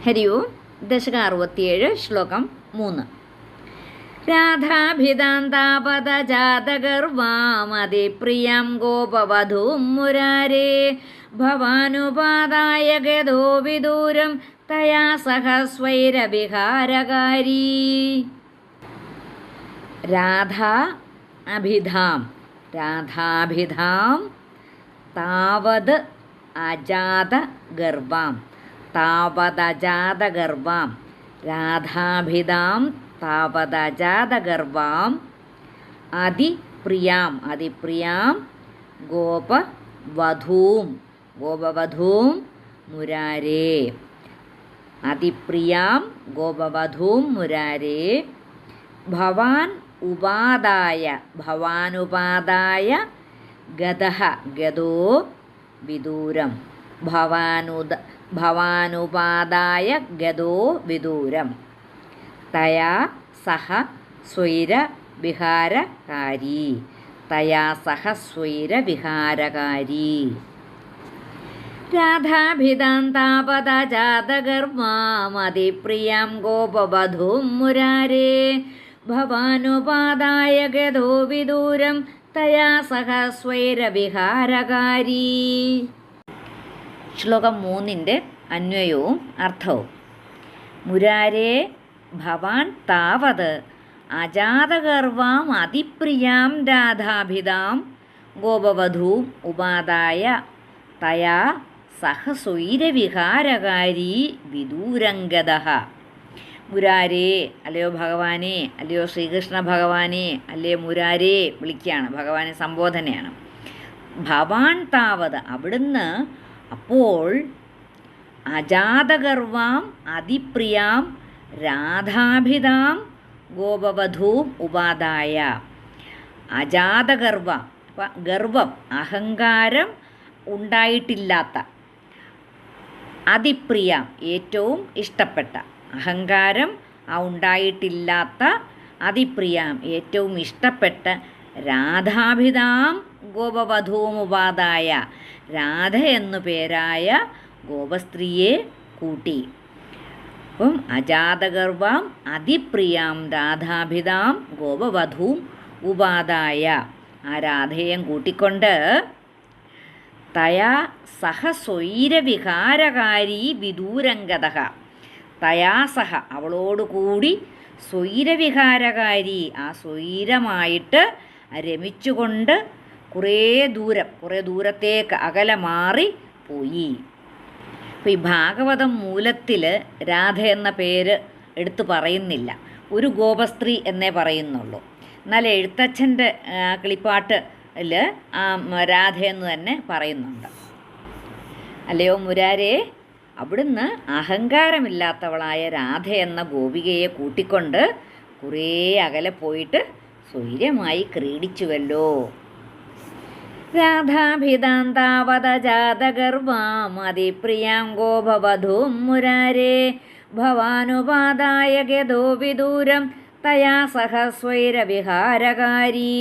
ഹരി ഓം. ദശകം 67, ശ്ലോകം 3. രാധാഭിതാന്താപദജാതഗർവാമതിപ്രിയം ഗോപവധൂം മുരാരേ ഭവാനുപാദായ ഗതോ വിദൂരം തയാ സഹ സ്വൈരവിഹാരകാരീ. രാധാഭിധാം താവത് അജാതഗർവാം താവതജാതഗർവാം രാധാഭിധാം താവതജാതഗർവാം അതിപ്രിയാം ഗോപവധൂം മുരാരേ. അതിപ്രിയാം ഗോപവധൂം മുരാരേ ഭവാനുപാദായ ഗതോ വിദൂരം ഭവാനുപാദായ ഗതോ വിദൂരം തയാ സഹ സ്വൈരവിഹാരകാരീ. രാധാഭിതാന്താപദജാതഗർവാമതിപ്രിയം ഗോപവധൂം മുരാരേ ഭവാനുപാദായ ഗതോ വിദൂരം തയാ സഹ സ്വൈരവിഹാരകാരീ. ശ്ലോകം 3 അന്വയവും അർത്ഥവും. മുരാരേ ഭവാൻ താവത് അജാതഗർവാം അതിപ്രിയാം രാധാഭിധാം ഗോപവധൂം ഉപാദായ തയാ സഹ സ്വൈരവിഹാരകാരീ വിദൂരംഗതഃ. മുരാരേ, അല്ലയോ ഭഗവാനെ, അല്ലയോ ശ്രീകൃഷ്ണ ഭഗവാനെ, അല്ലേ മുരാരേ വിളിക്കുകയാണ്, ഭഗവാനെ സംബോധനയാണ്. ഭവാൻ താവത്, അവിടുന്ന് അപ്പോൾ അജാതഗർവാം അതിപ്രിയാം രാധാഭിധാം ഗോപവധൂം ഉപാദായ. അജാതഗർവ, ഗർവം, അഹങ്കാരം ഉണ്ടായിട്ടില്ലാത്ത, അതിപ്രിയ ഏറ്റവും ഇഷ്ടപ്പെട്ട, അഹങ്കാരം ഉണ്ടായിട്ടില്ലാത്ത, അതിപ്രിയാം ഏറ്റവും ഇഷ്ടപ്പെട്ട രാധാഭിധാം ഗോപവധൂം ഉപാദായ രാധ എന്നു പേരായ ഗോപസ്ത്രീയെ കൂട്ടി. അപ്പം അജാതഗർവാം അതിപ്രിയാം രാധാഭിധാം ഗോപവധൂം ഉപാദായ, ആ രാധയും കൂട്ടിക്കൊണ്ട് തയാ സഹ സ്വൈരവിഹാരകാരീ വിദൂരംഗതഃ. തയാ സഹ, അവളോടുകൂടി, സ്വൈരവിഹാരകാരി, ആ സ്വൈരമായിട്ട് രമിച്ചുകൊണ്ട് കുറേ ദൂരത്തേക്ക് അകലെ മാറി പോയി. അപ്പോൾ ഈ ഭാഗവതം മൂലത്തിൽ രാധ എന്ന പേര് എടുത്തു പറയുന്നില്ല, ഒരു ഗോപസ്ത്രീ എന്നേ പറയുന്നുള്ളൂ. എന്നാൽ എഴുത്തച്ഛൻ്റെ കിളിപ്പാട്ടിൽ രാധ എന്ന് തന്നെ പറയുന്നുണ്ട്. അല്ലയോ മുരാരേ, അവിടുന്ന് അഹങ്കാരമില്ലാത്തവളായ രാധ എന്ന ഗോപികയെ കൂട്ടിക്കൊണ്ട് കുറേ അകലെ പോയിട്ട് സ്വൈര്യമായി ക്രീഡിച്ചുവല്ലോ. രാധാഭിതാന്താവതജാതഗർവാമതിപ്രിയാം ഗോപവധൂം മുരാരേ ഭവാനുപാദായ ഗതോ വിദൂരം തയാ സഹ സ്വൈരവിഹാരകാരീ.